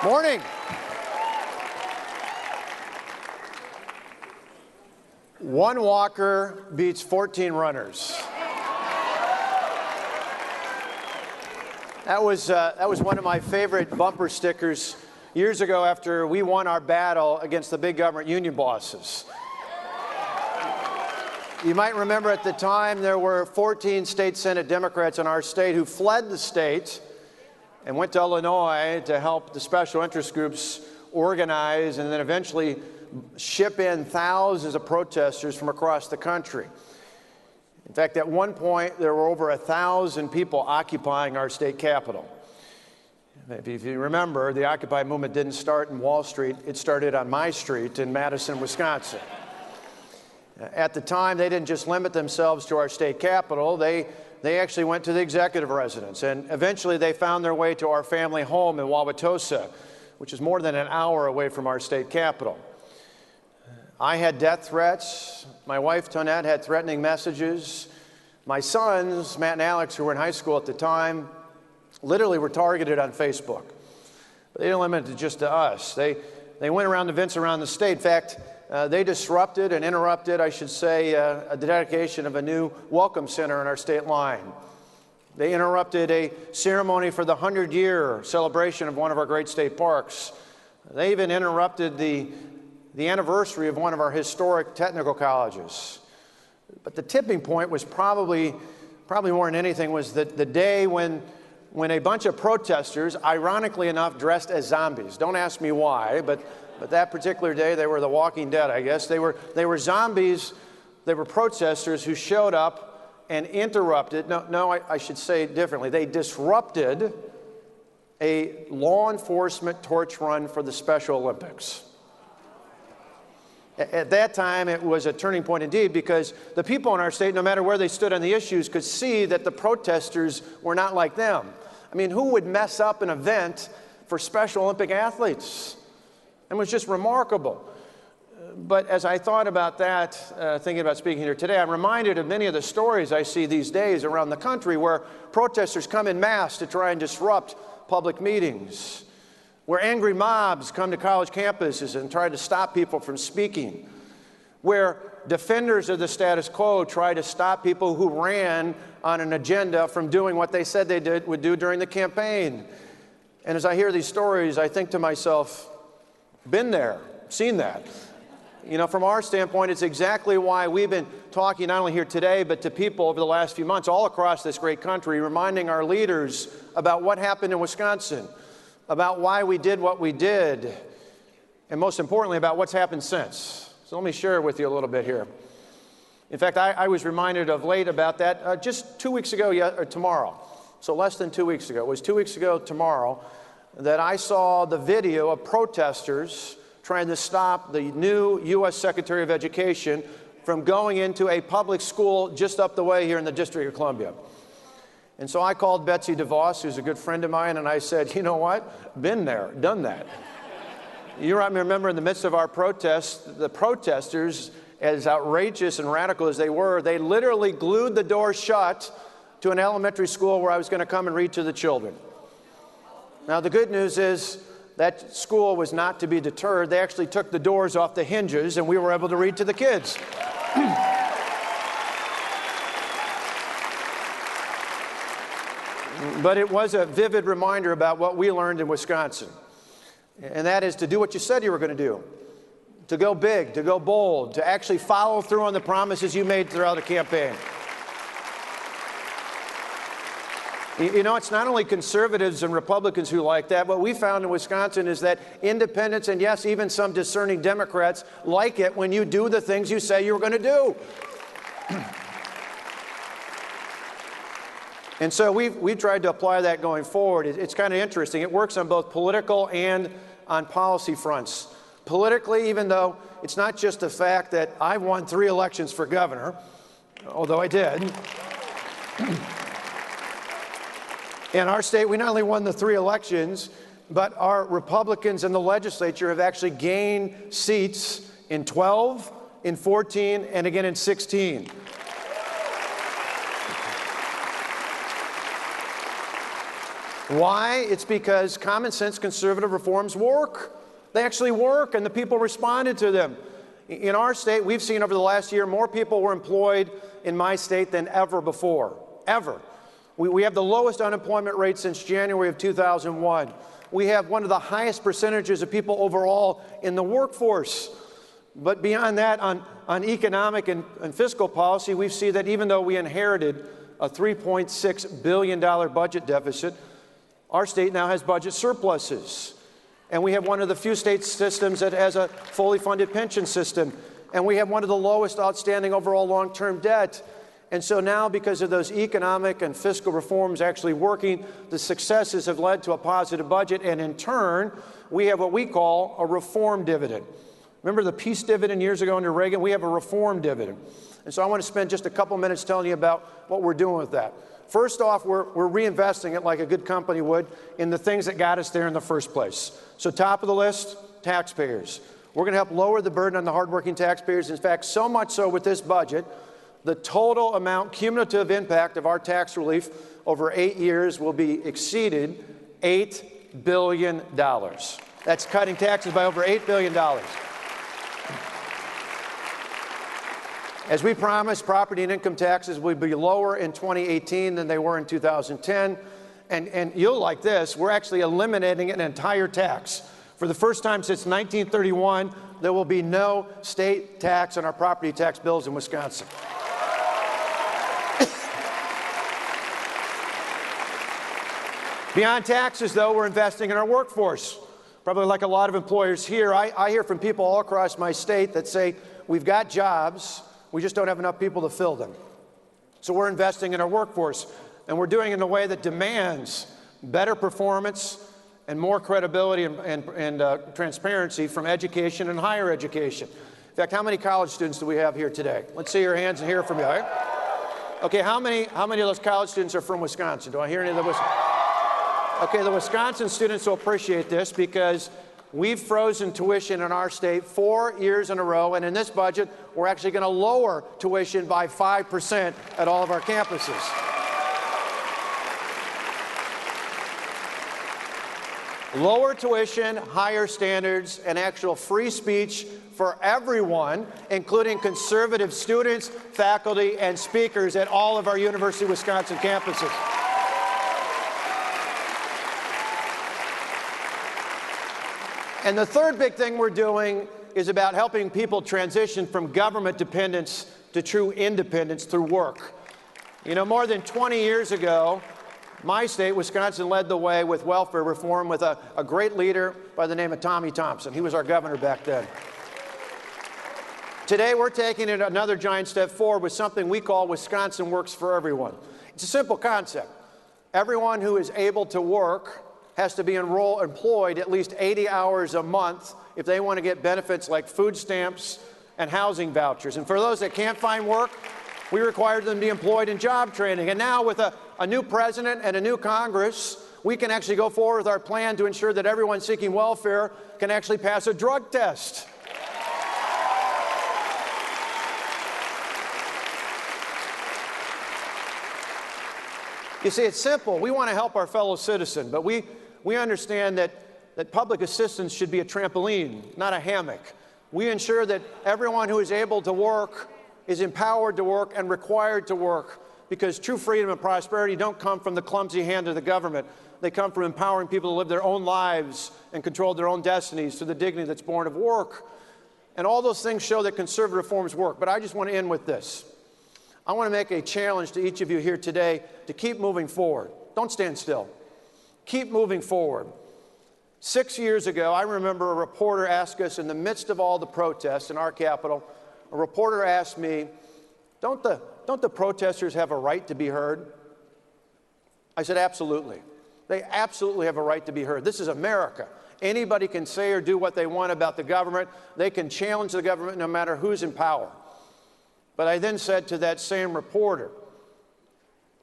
Morning. One walker beats 14 runners. That was one of my favorite bumper stickers years ago after we won our battle against the big government union bosses. You might remember at the time there were 14 state Senate Democrats in our state who fled the state and went to Illinois to help the special interest groups organize and then eventually ship in thousands of protesters from across the country. In fact, at one point, there were over 1,000 people occupying our state capitol. If you remember, the Occupy movement didn't start in Wall Street. It started on my street in Madison, Wisconsin. At the time, they didn't just limit themselves to our state capitol. They actually went to the executive residence, and eventually they found their way to our family home in Wauwatosa, which is more than an hour away from our state capitol. I had death threats. My wife, Tonette, had threatening messages. My sons, Matt and Alex, who were in high school at the time, literally were targeted on Facebook. But they didn't limit it just to us. They went around events around the state. In fact, they disrupted and interrupted, I should say, the dedication of a new welcome center in our state line. They interrupted a ceremony for the 100-year celebration of one of our great state parks. They even interrupted the anniversary of one of our historic technical colleges. But the tipping point was probably more than anything was the day when a bunch of protesters, ironically enough, dressed as zombies. Don't ask me why, but that particular day, they were the Walking Dead, I guess. They were zombies. They were protesters who showed up and interrupted. I should say it differently. They disrupted a law enforcement torch run for the Special Olympics. At that time, it was a turning point indeed, because the people in our state, no matter where they stood on the issues, could see that the protesters were not like them. I mean, who would mess up an event for Special Olympic athletes? It was just remarkable. But as I thought about that, thinking about speaking here today, I'm reminded of many of the stories I see these days around the country where protesters come en masse to try and disrupt public meetings, where angry mobs come to college campuses and try to stop people from speaking, where defenders of the status quo try to stop people who ran on an agenda from doing what they said they would do during the campaign. And as I hear these stories, I think to myself, been there, seen that. You know, from our standpoint, it's exactly why we've been talking not only here today, but to people over the last few months all across this great country, reminding our leaders about what happened in Wisconsin, about why we did what we did, and most importantly, about what's happened since. So let me share with you a little bit here. In fact, I was reminded of late about that just 2 weeks ago, or tomorrow. So less than 2 weeks ago. It was 2 weeks ago tomorrow that I saw the video of protesters trying to stop the new U.S. Secretary of Education from going into a public school just up the way here in the District of Columbia. And so I called Betsy DeVos, who's a good friend of mine, and I said, you know what? Been there, done that. You remember in the midst of our protests, the protesters, as outrageous and radical as they were, they literally glued the door shut to an elementary school where I was going to come and read to the children. Now, the good news is that school was not to be deterred. They actually took the doors off the hinges, and we were able to read to the kids. But it was a vivid reminder about what we learned in Wisconsin, and that is to do what you said you were going to do, to go big, to go bold, to actually follow through on the promises you made throughout the campaign. You know, it's not only conservatives and Republicans who like that. What we found in Wisconsin is that independents and, yes, even some discerning Democrats like it when you do the things you say you're going to do. And so we've tried to apply that going forward. It's kind of interesting. It works on both political and on policy fronts. Politically, even though it's not just the fact that I've won 3 elections for governor, although I did. In our state, we not only won the 3 elections, but our Republicans in the legislature have actually gained seats in 12, in 14, and again in 16. Why? It's because common sense conservative reforms work. They actually work, and the people responded to them. In our state, we've seen over the last year more people were employed in my state than ever before, ever. We have the lowest unemployment rate since January of 2001. We have one of the highest percentages of people overall in the workforce. But beyond that, on economic and fiscal policy, we see that even though we inherited a $3.6 billion budget deficit, our state now has budget surpluses. And we have one of the few state systems that has a fully funded pension system. And we have one of the lowest outstanding overall long-term debt. And so now, because of those economic and fiscal reforms actually working, the successes have led to a positive budget. And in turn, we have what we call a reform dividend. Remember the peace dividend years ago under Reagan? We have a reform dividend. And so I want to spend just a couple minutes telling you about what we're doing with that. First off, we're reinvesting it like a good company would in the things that got us there in the first place. So top of the list, taxpayers. We're going to help lower the burden on the hardworking taxpayers. In fact, so much so with this budget, the total amount, cumulative impact of our tax relief over 8 years will be exceeded $8 billion. That's cutting taxes by over $8 billion. As we promised, property and income taxes will be lower in 2018 than they were in 2010. And you'll like this, we're actually eliminating an entire tax. For the first time since 1931, there will be no state tax on our property tax bills in Wisconsin. Beyond taxes, though, we're investing in our workforce. Probably like a lot of employers here, I hear from people all across my state that say, we've got jobs, we just don't have enough people to fill them. So we're investing in our workforce, and we're doing it in a way that demands better performance and more credibility and transparency from education and higher education. In fact, how many college students do we have here today? Let's see your hands and hear from you. Right? Okay, how many of those college students are from Wisconsin? Do I hear any of the Wisconsin? Okay, the Wisconsin students will appreciate this because we've frozen tuition in our state 4 years in a row, and in this budget, we're actually going to lower tuition by 5% at all of our campuses. Lower tuition, higher standards, and actual free speech for everyone, including conservative students, faculty, and speakers at all of our University of Wisconsin campuses. And the third big thing we're doing is about helping people transition from government dependence to true independence through work. You know, more than 20 years ago, my state, Wisconsin, led the way with welfare reform with a great leader by the name of Tommy Thompson. He was our governor back then. Today, we're taking it another giant step forward with something we call Wisconsin Works for Everyone. It's a simple concept. Everyone who is able to work has to be employed at least 80 hours a month if they want to get benefits like food stamps and housing vouchers. And for those that can't find work, we require them to be employed in job training. And now with a new president and a new Congress, we can actually go forward with our plan to ensure that everyone seeking welfare can actually pass a drug test. You see, it's simple. We want to help our fellow citizen, but we understand that public assistance should be a trampoline, not a hammock. We ensure that everyone who is able to work is empowered to work and required to work, because true freedom and prosperity don't come from the clumsy hand of the government. They come from empowering people to live their own lives and control their own destinies through the dignity that's born of work. And all those things show that conservative reforms work. But I just want to end with this. I want to make a challenge to each of you here today to keep moving forward. Don't stand still. Keep moving forward. 6 years ago, I remember a reporter asked us in the midst of all the protests in our capital, a reporter asked me, don't the protesters have a right to be heard? I said, absolutely. They absolutely have a right to be heard. This is America. Anybody can say or do what they want about the government. They can challenge the government no matter who's in power. But I then said to that same reporter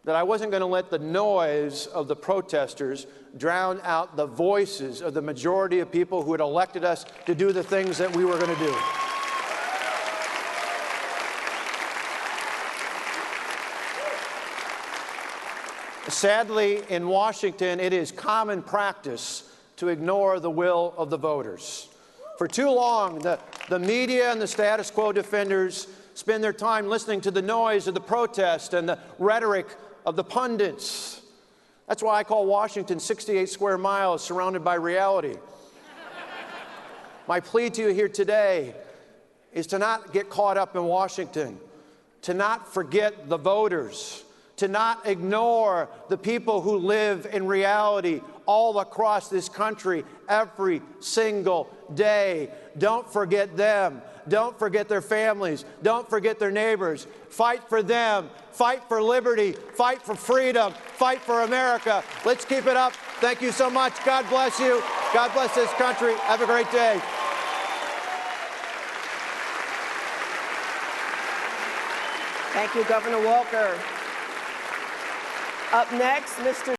that I wasn't going to let the noise of the protesters drown out the voices of the majority of people who had elected us to do the things that we were going to do. Sadly, in Washington, it is common practice to ignore the will of the voters. For too long, the media and the status quo defenders spend their time listening to the noise of the protest and the rhetoric of the pundits. That's why I call Washington 68 square miles surrounded by reality. My plea to you here today is to not get caught up in Washington, to not forget the voters, to not ignore the people who live in reality all across this country every single day. Don't forget them. Don't forget their families. Don't forget their neighbors. Fight for them. Fight for liberty. Fight for freedom. Fight for America. Let's keep it up. Thank you so much. God bless you. God bless this country. Have a great day. Thank you, Governor Walker. Up next, Mr.